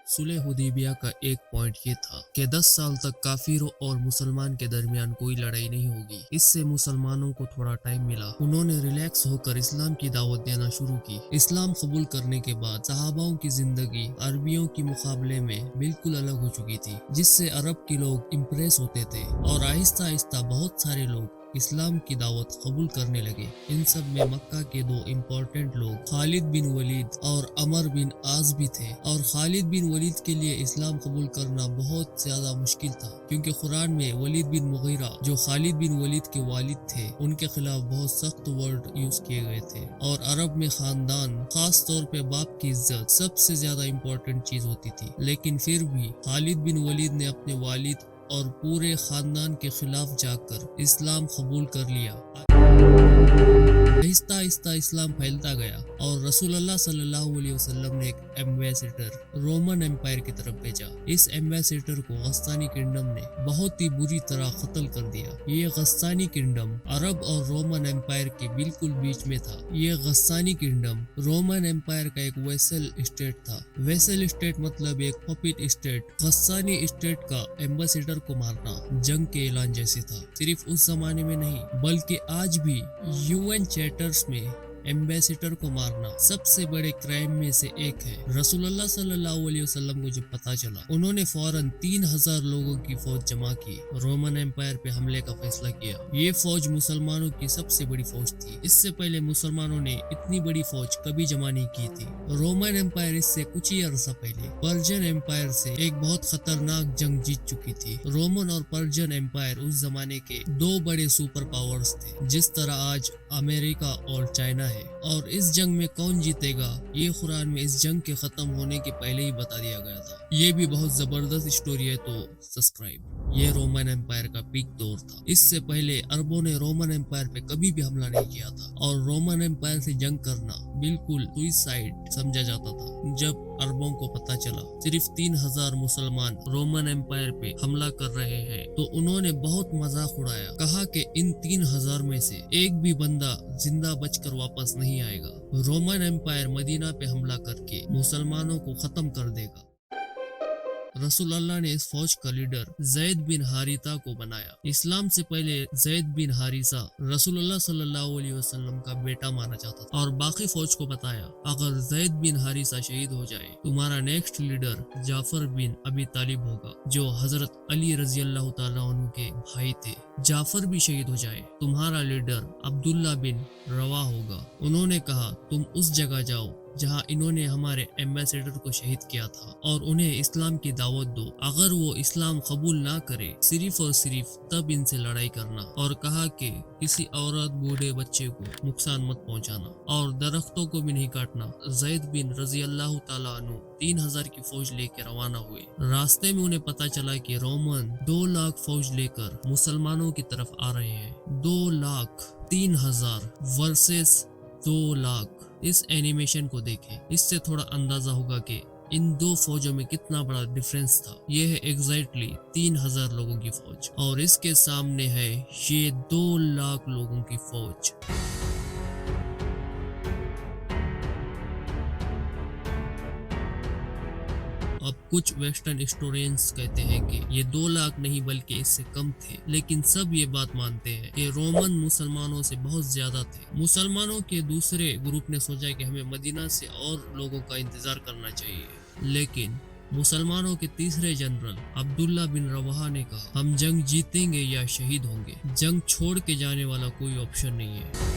सुलह हुदैबिया का एक पॉइंट ये था कि 10 साल तक काफिरों और मुसलमान के दरमियान कोई लड़ाई नहीं होगी। इससे मुसलमानों को थोड़ा टाइम मिला। उन्होंने रिलैक्स होकर इस्लाम की दावत देना शुरू की। इस्लाम कबूल करने के बाद सहाबाओं की जिंदगी अरबियों के मुकाबले में बिल्कुल अलग हो चुकी थी, जिससे अरब के लोग इम्प्रेस होते थे और आहिस्ता आहिस्ता बहुत सारे लोग इस्लाम की दावत कबूल करने लगे। इन सब में मक्का के दो इम्पोर्टेंट लोग खालिद बिन वलीद और अमर बिन आज भी थे। और खालिद बिन वलीद के लिए इस्लाम कबूल करना बहुत ज्यादा मुश्किल था, क्योंकि कुरान में वलीद बिन मुगीरा जो खालिद बिन वलीद के वालिद थे उनके खिलाफ बहुत सख्त वर्ड यूज किए गए थे। और अरब में खानदान, खास तौर पे बाप की इज्जत सबसे ज्यादा इम्पोर्टेंट चीज होती थी। लेकिन फिर भी खालिद बिन वलीद ने अपने वालिद और पूरे खानदान के खिलाफ जाकर इस्लाम कबूल कर लिया। आहिस्ता आहिस्ता इस्लाम फैलता गया और रसूलुल्लाह सल्लल्लाहु अलैहि वसल्लम ने एक एम्बेसडर रोमन एम्पायर की तरफ भेजा। इस एम्बेसडर को गस्तानी किंगडम ने बहुत ही बुरी तरह कत्ल कर दिया। ये गस्तानी किंगडम अरब और रोमन एम्पायर के बिल्कुल बीच में था। ये गस्तानी किंगडम रोमन एम्पायर का एक वेसल स्टेट था। वेसल स्टेट मतलब एक पपिट स्टेट। गस्तानी स्टेट का एम्बेसडर को मारना जंग के ऐलान जैसे था। सिर्फ उस जमाने में नहीं बल्कि आज भी यूएन चैर्टर्स में एम्बेसडर को मारना सबसे बड़े क्राइम में से एक है। रसूलुल्लाह सल्लल्लाहु अलैहि वसल्लम को जब पता चला, उन्होंने फौरन 3000 लोगों की फौज जमा की, रोमन एम्पायर पे हमले का फैसला किया। ये फौज मुसलमानों की सबसे बड़ी फौज थी। इससे पहले मुसलमानों ने इतनी बड़ी फौज कभी जमा नहीं की थी। रोमन एम्पायर इससे कुछ ही अरसा पहले पर्शियन एम्पायर से एक बहुत खतरनाक जंग जीत चुकी थी। रोमन और पर्शियन एम्पायर उस जमाने के दो बड़े सुपर पावर्स थे, जिस तरह आज अमेरिका और चाइना है। और इस जंग में कौन जीतेगा ये कुरान में इस जंग के खत्म होने के पहले ही बता दिया गया था। ये भी बहुत जबरदस्त स्टोरी है, तो सब्सक्राइब। ये रोमन एम्पायर का पीक दौर था। इससे पहले अरबों ने रोमन एम्पायर पे कभी भी हमला नहीं किया था और रोमन एम्पायर से जंग करना बिल्कुल सुइसाइड समझा जाता था। जब अरबों को पता चला सिर्फ 3000 मुसलमान रोमन एम्पायर पे हमला कर रहे हैं, तो उन्होंने बहुत मजाक उड़ाया। कहा कि इन 3000 में से एक भी बंदा जिंदा बचकर वापस नहीं आएगा। रोमन एम्पायर मदीना पे हमला करके मुसलमानों को खत्म कर देगा। रसूलुल्लाह ने इस फौज का लीडर जैद बिन हारिता को बनाया। इस्लाम से पहले जैद बिन हारिसा रसूलुल्लाह सल्लल्लाहु अलैहि वसल्लम का बेटा माना जाता था और बाकी फौज को बताया, अगर जैद बिन हारिसा शहीद हो जाए तुम्हारा नेक्स्ट लीडर जाफर बिन अबी तालिब होगा, जो हजरत अली रजी अल्लाह तआला अन्हु के भाई थे। जाफर भी शहीद हो जाए तुम्हारा लीडर अब्दुल्ला बिन रवा होगा। उन्होंने कहा, तुम उस जगह जाओ जहां इन्होंने हमारे एम्बेसडर को शहीद किया था और उन्हें इस्लाम की दावत दो। अगर वो इस्लाम कबूल ना करे सिर्फ और सिर्फ तब इनसे लड़ाई करना। और कहा कि किसी औरत, बूढ़े, बच्चे को नुकसान मत पहुंचाना और दरख्तों को भी नहीं काटना। जैद बिन रजी अल्लाह तआला अन्हु 3000 की फौज लेकर रवाना हुए। रास्ते में उन्हें पता चला कि रोमन 2 लाख फौज लेकर मुसलमानों की तरफ आ रहे हैं। 2 लाख 3000 वर्सेस 2 लाख। इस एनिमेशन को देखें, इससे थोड़ा अंदाजा होगा कि इन दो फौजों में कितना बड़ा डिफरेंस था। ये है एग्जैक्टली 3000 लोगों की फौज और इसके सामने है ये 2 लाख लोगों की फौज। अब कुछ वेस्टर्न हिस्टोरियंस कहते हैं कि ये 2 लाख नहीं बल्कि इससे कम थे, लेकिन सब ये बात मानते हैं कि रोमन मुसलमानों से बहुत ज्यादा थे। मुसलमानों के दूसरे ग्रुप ने सोचा कि हमें मदीना से और लोगों का इंतजार करना चाहिए, लेकिन मुसलमानों के तीसरे जनरल अब्दुल्ला बिन रवाहा ने कहा, हम जंग जीतेंगे या शहीद होंगे, जंग छोड़ के जाने वाला कोई ऑप्शन नहीं है।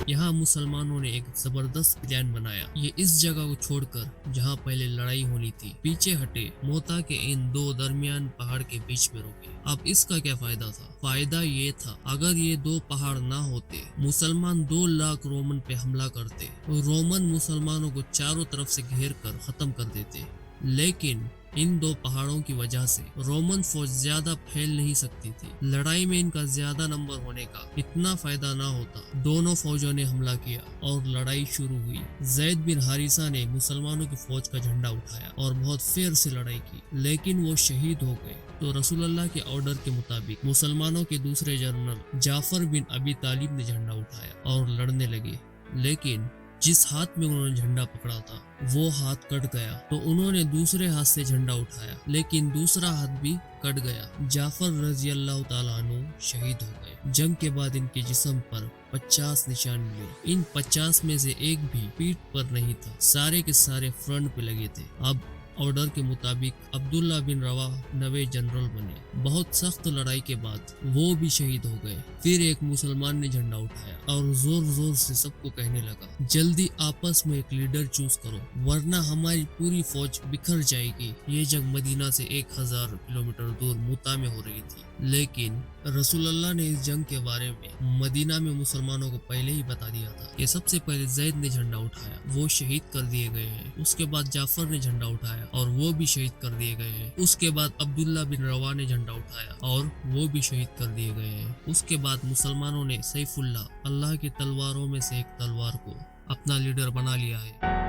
यहाँ मुसलमानों ने एक जबरदस्त प्लान बनाया। ये इस जगह को छोड़कर जहाँ पहले लड़ाई होनी थी पीछे हटे, मोता के इन 2 दरमियान पहाड़ के बीच में रुके। अब इसका क्या फायदा था? फायदा ये था, अगर ये 2 पहाड़ ना होते, मुसलमान 2 लाख रोमन पे हमला करते, रोमन मुसलमानों को चारों तरफ से घेर कर खत्म कर देते। लेकिन इन 2 पहाड़ों की वजह से रोमन फौज ज्यादा फैल नहीं सकती थी। लड़ाई में इनका ज्यादा नंबर होने का इतना फायदा ना होता। दोनों फौजों ने हमला किया और लड़ाई शुरू हुई। जैद बिन हारिसा ने मुसलमानों की फौज का झंडा उठाया और बहुत फेर से लड़ाई की, लेकिन वो शहीद हो गए। तो रसूलुल्लाह के ऑर्डर के मुताबिक मुसलमानों के दूसरे जनरल जाफर बिन अबी तालिब ने झंडा उठाया और लड़ने लगे। लेकिन जिस हाथ में उन्होंने झंडा पकड़ा था वो हाथ कट गया, तो उन्होंने दूसरे हाथ से झंडा उठाया, लेकिन दूसरा हाथ भी कट गया। जाफर रजी अल्लाह ताला अन्हु शहीद हो गए। जंग के बाद इनके जिस्म पर 50 निशान मिले। इन 50 में से एक भी पीठ पर नहीं था, सारे के सारे फ्रंट पे लगे थे। अब ऑर्डर के मुताबिक अब्दुल्ला बिन रवाह नवे जनरल बने। बहुत सख्त लड़ाई के बाद वो भी शहीद हो गए। फिर एक मुसलमान ने झंडा उठाया और जोर जोर से सबको कहने लगा, जल्दी आपस में एक लीडर चूज करो वरना हमारी पूरी फौज बिखर जाएगी। ये जंग मदीना से 1000 किलोमीटर दूर मुता में हो रही थी, लेकिन रसूलुल्लाह ने इस जंग के बारे में मदीना में मुसलमानों को पहले ही बता दिया था कि सबसे पहले जैद ने झंडा उठाया, वो शहीद कर दिए गए हैं। उसके बाद जाफर ने झंडा उठाया और वो भी शहीद कर दिए गए हैं। उसके बाद अब्दुल्ला बिन रवा ने झंडा उठाया और वो भी शहीद कर दिए गए हैं। उसके बाद मुसलमानों ने सैफुल्लाह, अल्लाह की तलवारों में से एक तलवार को अपना लीडर बना लिया है।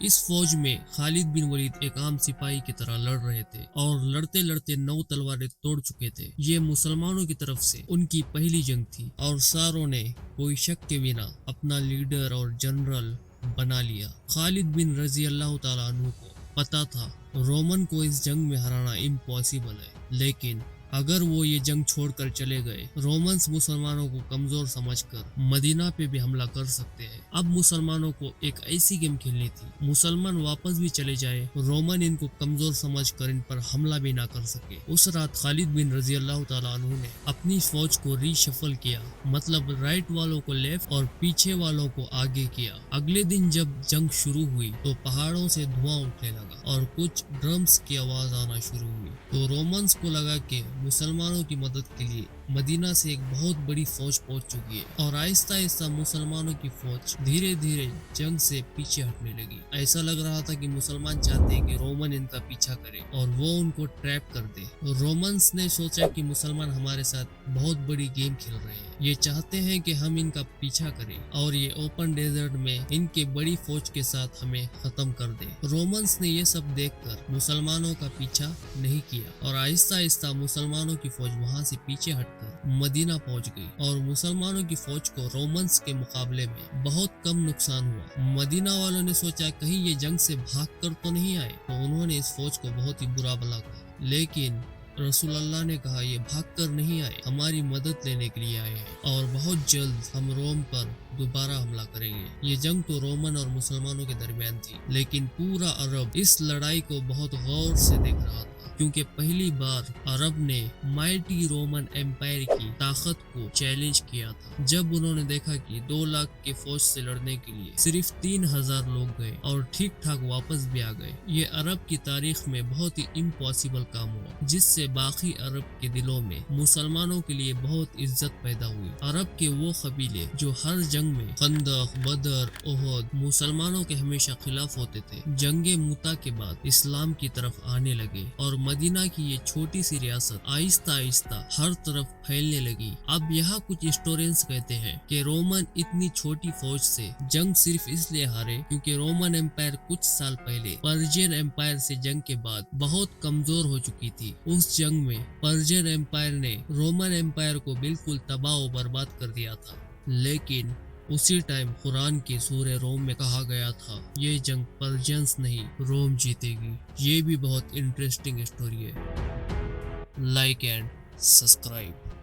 इस फौज में खालिद बिन वलीद एक आम सिपाही की तरह लड़ रहे थे और लड़ते लड़ते 9 तलवारें तोड़ चुके थे। ये मुसलमानों की तरफ से उनकी पहली जंग थी और सारों ने कोई शक के बिना अपना लीडर और जनरल बना लिया। खालिद बिन रजी अल्लाह ताला अन्हु को पता था रोमन को इस जंग में हराना इम्पॉसिबल है, लेकिन अगर वो ये जंग छोड़कर चले गए, रोमन्स मुसलमानों को कमजोर समझकर मदीना पे भी हमला कर सकते हैं। अब मुसलमानों को एक ऐसी गेम खेलनी थी, मुसलमान वापस भी चले जाए, रोमन इनको कमजोर समझकर इन पर हमला भी ना कर सके। उस रात खालिद बिन रजी अल्लाह ताला अन्हु ने अपनी फौज को रीशफल किया, मतलब राइट वालों को लेफ्ट और पीछे वालों को आगे किया। अगले दिन जब जंग शुरू हुई तो पहाड़ों से धुआं उठने लगा और कुछ ड्रम्स की आवाज आना शुरू हुई, तो रोमन्स को लगा कि मुसलमानों की मदद के लिए मदीना से एक बहुत बड़ी फौज पहुंच चुकी है और आहिस्ता आहिस्ता मुसलमानों की फौज धीरे धीरे जंग से पीछे हटने लगी। ऐसा लग रहा था कि मुसलमान चाहते हैं कि रोमन इनका पीछा करे और वो उनको ट्रैप कर दे। रोमन्स ने सोचा कि मुसलमान हमारे साथ बहुत बड़ी गेम खेल रहे हैं, ये चाहते हैं कि हम इनका पीछा करें और ये ओपन डेजर्ट में इनके बड़ी फौज के साथ हमें खत्म कर दे। रोमन्स ने ये सब देखकर मुसलमानों का पीछा नहीं किया और आहिस्ता आहिस्ता मुसलमानों की फौज वहां से पीछे हटकर मदीना पहुंच गई और मुसलमानों की फौज को रोमन्स के मुकाबले में बहुत कम नुकसान हुआ। मदीना वालों ने सोचा कहीं ये जंग से भाग कर तो नहीं आए, तो उन्होंने इस फौज को बहुत ही बुरा भला कहा, लेकिन रसूलुल्लाह ने कहा ये भाग कर नहीं आए, हमारी मदद लेने के लिए आए हैं और बहुत जल्द हम रोम पर दोबारा हमला करेंगे। ये जंग तो रोमन और मुसलमानों के दरमियान थी, लेकिन पूरा अरब इस लड़ाई को बहुत गौर से देख रहा था, क्योंकि पहली बार अरब ने माइटी रोमन एम्पायर की ताकत को चैलेंज किया था। जब उन्होंने देखा कि 2 लाख के फौज से लड़ने के लिए सिर्फ 3000 लोग गए और ठीक ठाक वापस भी आ गए, ये अरब की तारीख में बहुत ही इम्पॉसिबल काम हुआ, जिससे बाकी अरब के दिलों में मुसलमानों के लिए बहुत इज्जत पैदा हुई। अरब के वो कबीले जो हर जंग में खंदक, बदर, ओहद मुसलमानों के हमेशा खिलाफ होते थे, जंगे मुता के बाद इस्लाम की तरफ आने लगे और मदीना की ये छोटी सी रियासत आहिस्ता आहिस्ता हर तरफ फैलने लगी। अब यहाँ कुछ हिस्टोरियंस कहते हैं कि रोमन इतनी छोटी फौज से जंग सिर्फ इसलिए हारे क्योंकि रोमन एम्पायर कुछ साल पहले पर्शियन एम्पायर से जंग के बाद बहुत कमजोर हो चुकी थी। उस जंग में पर्शियन एम्पायर ने रोमन एम्पायर को बिल्कुल तबाह और बर्बाद कर दिया था, लेकिन उसी टाइम कुरान के सूरह रोम में कहा गया था ये जंग पर्शियंस नहीं रोम जीतेगी। ये भी बहुत इंटरेस्टिंग स्टोरी है। Like and subscribe.